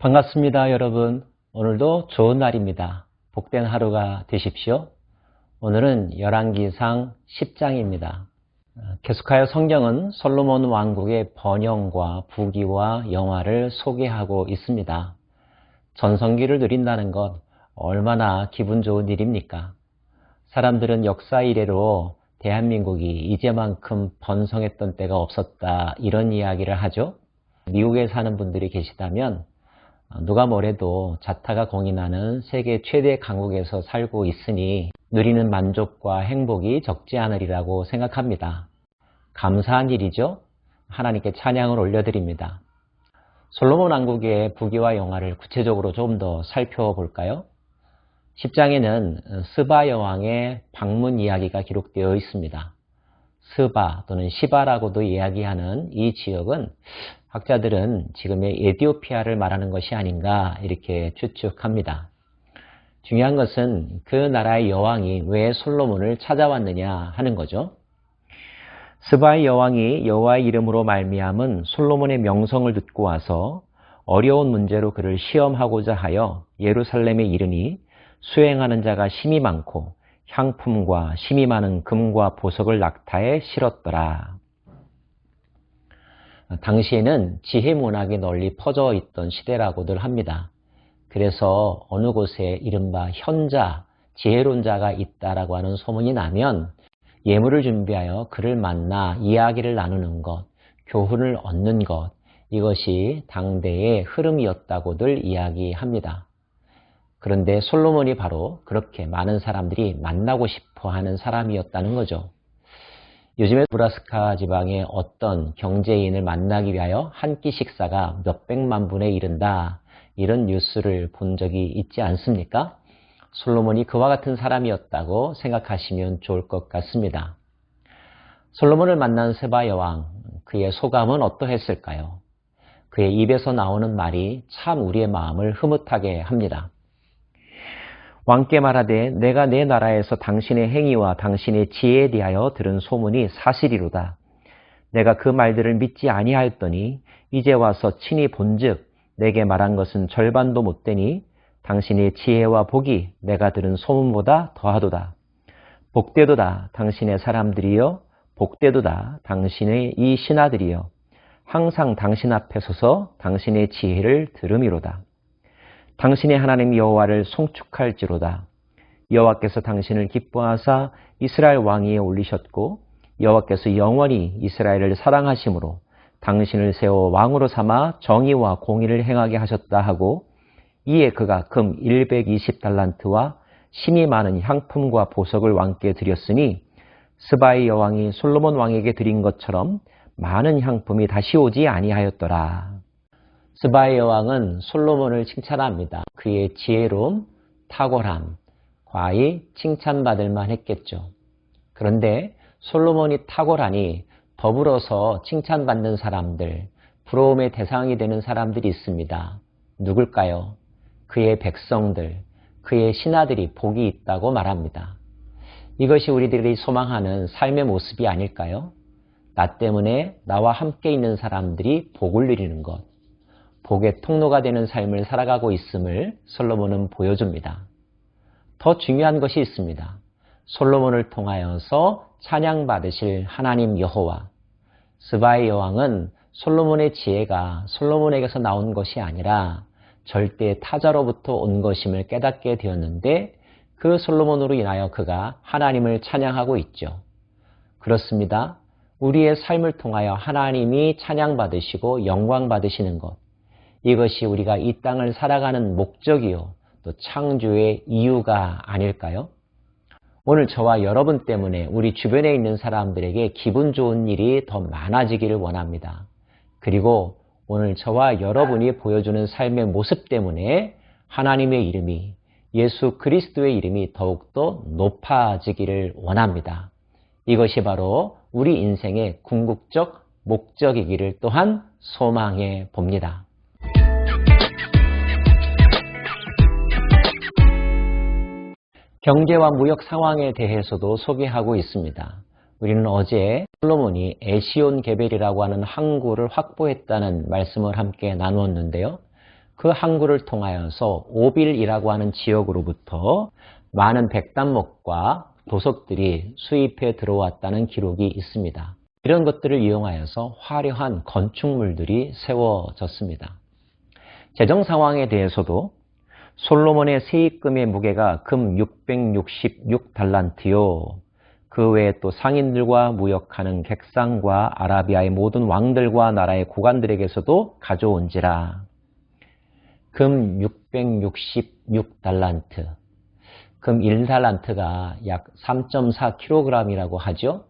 반갑습니다, 여러분. 오늘도 좋은 날입니다. 복된 하루가 되십시오. 오늘은 열왕기상 10장입니다. 계속하여 성경은 솔로몬 왕국의 번영과 부귀와 영화를 소개하고 있습니다. 전성기를 누린다는 것 얼마나 기분 좋은 일입니까? 사람들은 역사 이래로 대한민국이 이제만큼 번성했던 때가 없었다, 이런 이야기를 하죠. 미국에 사는 분들이 계시다면 누가 뭐래도 자타가 공인하는 세계 최대 강국에서 살고 있으니 누리는 만족과 행복이 적지 않으리라고 생각합니다. 감사한 일이죠. 하나님께 찬양을 올려드립니다. 솔로몬 왕국의 부귀와 영화를 구체적으로 좀 더 살펴볼까요? 10장에는 스바 여왕의 방문 이야기가 기록되어 있습니다. 스바 또는 시바라고도 이야기하는 이 지역은 학자들은 지금의 에티오피아를 말하는 것이 아닌가 이렇게 추측합니다. 중요한 것은 그 나라의 여왕이 왜 솔로몬을 찾아왔느냐 하는 거죠. 스바의 여왕이 여호와의 이름으로 말미암은 솔로몬의 명성을 듣고 와서 어려운 문제로 그를 시험하고자 하여 예루살렘에 이르니 수행하는 자가 심히 많고 향품과 심히 많은 금과 보석을 낙타에 실었더라. 당시에는 지혜 문학이 널리 퍼져 있던 시대라고들 합니다. 그래서 어느 곳에 이른바 현자, 지혜로운 자가 있다라고 하는 소문이 나면 예물을 준비하여 그를 만나 이야기를 나누는 것, 교훈을 얻는 것, 이것이 당대의 흐름이었다고들 이야기합니다. 그런데 솔로몬이 바로 그렇게 많은 사람들이 만나고 싶어 하는 사람이었다는 거죠. 요즘에 브라스카 지방의 어떤 경제인을 만나기 위하여 한 끼 식사가 몇백만 분에 이른다, 이런 뉴스를 본 적이 있지 않습니까? 솔로몬이 그와 같은 사람이었다고 생각하시면 좋을 것 같습니다. 솔로몬을 만난 스바 여왕, 그의 소감은 어떠했을까요? 그의 입에서 나오는 말이 참 우리의 마음을 흐뭇하게 합니다. 왕께 말하되 내가 내 나라에서 당신의 행위와 당신의 지혜에 대하여 들은 소문이 사실이로다. 내가 그 말들을 믿지 아니하였더니 이제 와서 친히 본즉 내게 말한 것은 절반도 못되니 당신의 지혜와 복이 내가 들은 소문보다 더하도다. 복되도다 당신의 사람들이여, 복되도다 당신의 이 신하들이여, 항상 당신 앞에 서서 당신의 지혜를 들음이로다. 당신의 하나님 여호와를 송축할지로다. 여호와께서 당신을 기뻐하사 이스라엘 왕위에 올리셨고 여호와께서 영원히 이스라엘을 사랑하심으로 당신을 세워 왕으로 삼아 정의와 공의를 행하게 하셨다 하고, 이에 그가 금 120달란트와 심히 많은 향품과 보석을 왕께 드렸으니 스바의 여왕이 솔로몬 왕에게 드린 것처럼 많은 향품이 다시 오지 아니하였더라. 스바의 여왕은 솔로몬을 칭찬합니다. 그의 지혜로움, 탁월함, 과히 칭찬받을 만했겠죠. 그런데 솔로몬이 탁월하니 더불어서 칭찬받는 사람들, 부러움의 대상이 되는 사람들이 있습니다. 누굴까요? 그의 백성들, 그의 신하들이 복이 있다고 말합니다. 이것이 우리들이 소망하는 삶의 모습이 아닐까요? 나 때문에 나와 함께 있는 사람들이 복을 누리는 것, 복의 통로가 되는 삶을 살아가고 있음을 솔로몬은 보여줍니다. 더 중요한 것이 있습니다. 솔로몬을 통하여서 찬양받으실 하나님 여호와. 스바의 여왕은 솔로몬의 지혜가 솔로몬에게서 나온 것이 아니라 절대 타자로부터 온 것임을 깨닫게 되었는데, 그 솔로몬으로 인하여 그가 하나님을 찬양하고 있죠. 그렇습니다. 우리의 삶을 통하여 하나님이 찬양받으시고 영광받으시는 것, 이것이 우리가 이 땅을 살아가는 목적이요, 또 창조의 이유가 아닐까요? 오늘 저와 여러분 때문에 우리 주변에 있는 사람들에게 기분 좋은 일이 더 많아지기를 원합니다. 그리고 오늘 저와 여러분이 보여주는 삶의 모습 때문에 하나님의 이름이, 예수 그리스도의 이름이 더욱더 높아지기를 원합니다. 이것이 바로 우리 인생의 궁극적 목적이기를 또한 소망해 봅니다. 경제와 무역 상황에 대해서도 소개하고 있습니다. 우리는 어제 솔로몬이 에시온 게벨이라고 하는 항구를 확보했다는 말씀을 함께 나누었는데요. 그 항구를 통하여서 오빌이라고 하는 지역으로부터 많은 백단목과 도석들이 수입해 들어왔다는 기록이 있습니다. 이런 것들을 이용하여서 화려한 건축물들이 세워졌습니다. 재정 상황에 대해서도 솔로몬의 세입금의 무게가 금 666달란트요. 그 외에 또 상인들과 무역하는 객상과 아라비아의 모든 왕들과 나라의 고관들에게서도 가져온지라. 금 666달란트. 금 1달란트가 약 3.4kg이라고 하죠.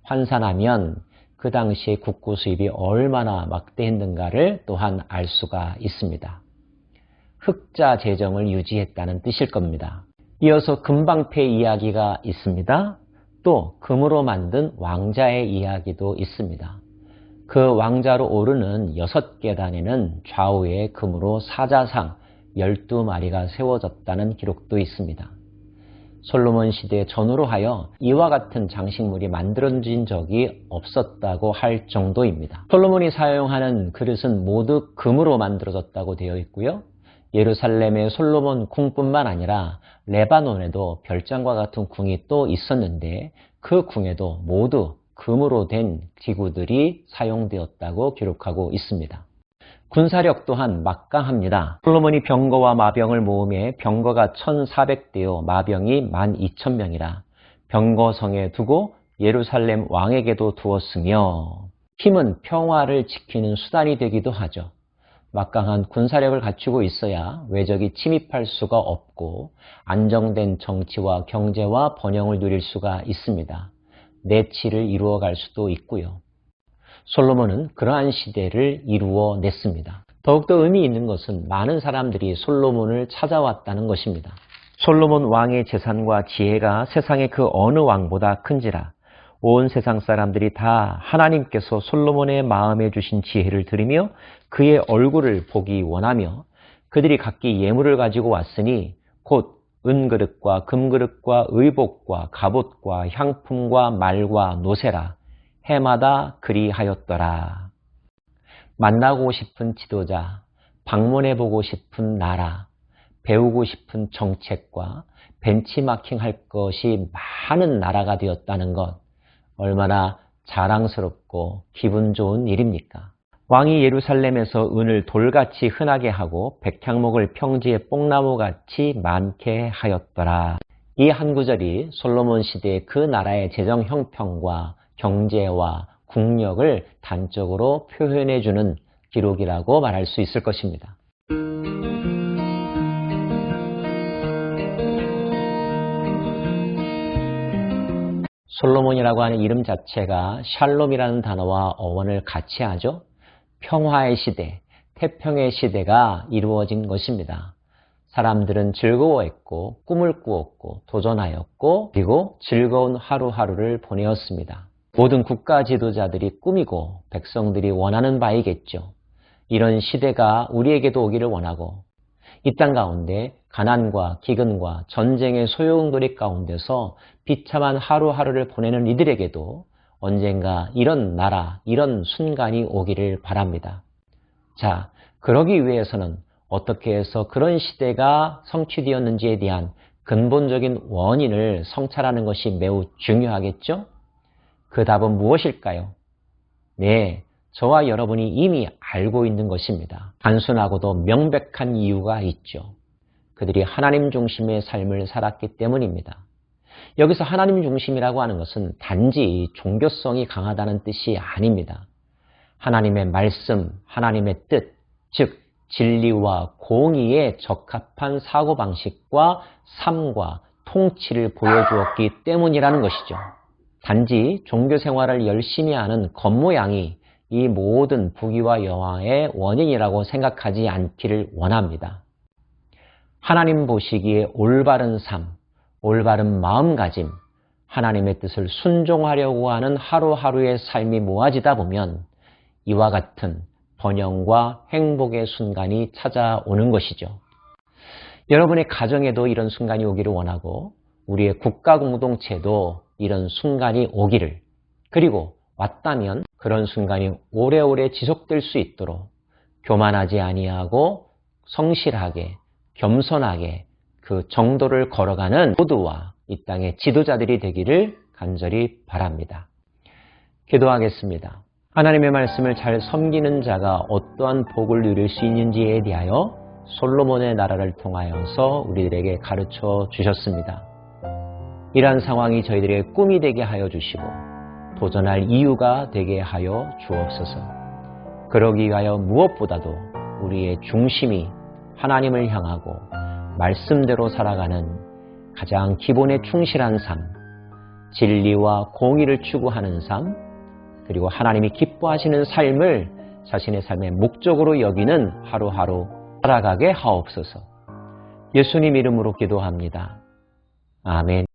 환산하면 그 당시에 국고 수입이 얼마나 막대했는가를 또한 알 수가 있습니다. 흑자 재정을 유지했다는 뜻일 겁니다. 이어서 금방패 이야기가 있습니다. 또 금으로 만든 왕자의 이야기도 있습니다. 그 왕자로 오르는 6계단에는 좌우에 금으로 사자상 12마리가 세워졌다는 기록도 있습니다. 솔로몬 시대 전후로 하여 이와 같은 장식물이 만들어진 적이 없었다고 할 정도입니다. 솔로몬이 사용하는 그릇은 모두 금으로 만들어졌다고 되어 있고요. 예루살렘의 솔로몬 궁뿐만 아니라 레바논에도 별장과 같은 궁이 또 있었는데 그 궁에도 모두 금으로 된 기구들이 사용되었다고 기록하고 있습니다. 군사력 또한 막강합니다. 솔로몬이 병거와 마병을 모음해 병거가 1400대요 마병이 12,000명이라 병거성에 두고 예루살렘 왕에게도 두었으며 힘은 평화를 지키는 수단이 되기도 하죠. 막강한 군사력을 갖추고 있어야 외적이 침입할 수가 없고 안정된 정치와 경제와 번영을 누릴 수가 있습니다. 내치를 이루어갈 수도 있고요. 솔로몬은 그러한 시대를 이루어냈습니다. 더욱더 의미 있는 것은 많은 사람들이 솔로몬을 찾아왔다는 것입니다. 솔로몬 왕의 재산과 지혜가 세상의 그 어느 왕보다 큰지라 온 세상 사람들이 다 하나님께서 솔로몬의 마음에 주신 지혜를 들으며 그의 얼굴을 보기 원하며 그들이 각기 예물을 가지고 왔으니 곧 은그릇과 금그릇과 의복과 갑옷과 향품과 말과 노새라 해마다 그리하였더라. 만나고 싶은 지도자, 방문해보고 싶은 나라, 배우고 싶은 정책과 벤치마킹할 것이 많은 나라가 되었다는 것, 얼마나 자랑스럽고 기분 좋은 일입니까? 왕이 예루살렘에서 은을 돌같이 흔하게 하고 백향목을 평지에 뽕나무같이 많게 하였더라. 이 한 구절이 솔로몬 시대의 그 나라의 재정 형편과 경제와 국력을 단적으로 표현해주는 기록이라고 말할 수 있을 것입니다. 솔로몬이라고 하는 이름 자체가 샬롬이라는 단어와 어원을 같이 하죠. 평화의 시대, 태평의 시대가 이루어진 것입니다. 사람들은 즐거워했고 꿈을 꾸었고 도전하였고 그리고 즐거운 하루하루를 보내었습니다. 모든 국가 지도자들이 꿈이고 백성들이 원하는 바이겠죠. 이런 시대가 우리에게도 오기를 원하고 이 땅 가운데 가난과 기근과 전쟁의 소용돌이 가운데서 비참한 하루하루를 보내는 이들에게도 언젠가 이런 나라, 이런 순간이 오기를 바랍니다. 자, 그러기 위해서는 어떻게 해서 그런 시대가 성취되었는지에 대한 근본적인 원인을 성찰하는 것이 매우 중요하겠죠? 그 답은 무엇일까요? 네, 저와 여러분이 이미 알고 있는 것입니다. 단순하고도 명백한 이유가 있죠. 그들이 하나님 중심의 삶을 살았기 때문입니다. 여기서 하나님 중심이라고 하는 것은 단지 종교성이 강하다는 뜻이 아닙니다. 하나님의 말씀, 하나님의 뜻, 즉 진리와 공의에 적합한 사고방식과 삶과 통치를 보여주었기 때문이라는 것이죠. 단지 종교생활을 열심히 하는 겉모양이 이 모든 부귀와 영화의 원인이라고 생각하지 않기를 원합니다. 하나님 보시기에 올바른 삶, 올바른 마음가짐, 하나님의 뜻을 순종하려고 하는 하루하루의 삶이 모아지다 보면 이와 같은 번영과 행복의 순간이 찾아오는 것이죠. 여러분의 가정에도 이런 순간이 오기를 원하고 우리의 국가 공동체도 이런 순간이 오기를, 그리고 왔다면 그런 순간이 오래오래 지속될 수 있도록 교만하지 아니하고 성실하게, 겸손하게 그 정도를 걸어가는 모두와 이 땅의 지도자들이 되기를 간절히 바랍니다. 기도하겠습니다. 하나님의 말씀을 잘 섬기는 자가 어떠한 복을 누릴 수 있는지에 대하여 솔로몬의 나라를 통하여서 우리들에게 가르쳐 주셨습니다. 이러한 상황이 저희들의 꿈이 되게 하여 주시고 도전할 이유가 되게 하여 주옵소서. 그러기 위하여 무엇보다도 우리의 중심이 하나님을 향하고 말씀대로 살아가는 가장 기본에 충실한 삶, 진리와 공의를 추구하는 삶, 그리고 하나님이 기뻐하시는 삶을 자신의 삶의 목적으로 여기는 하루하루 살아가게 하옵소서. 예수님 이름으로 기도합니다. 아멘.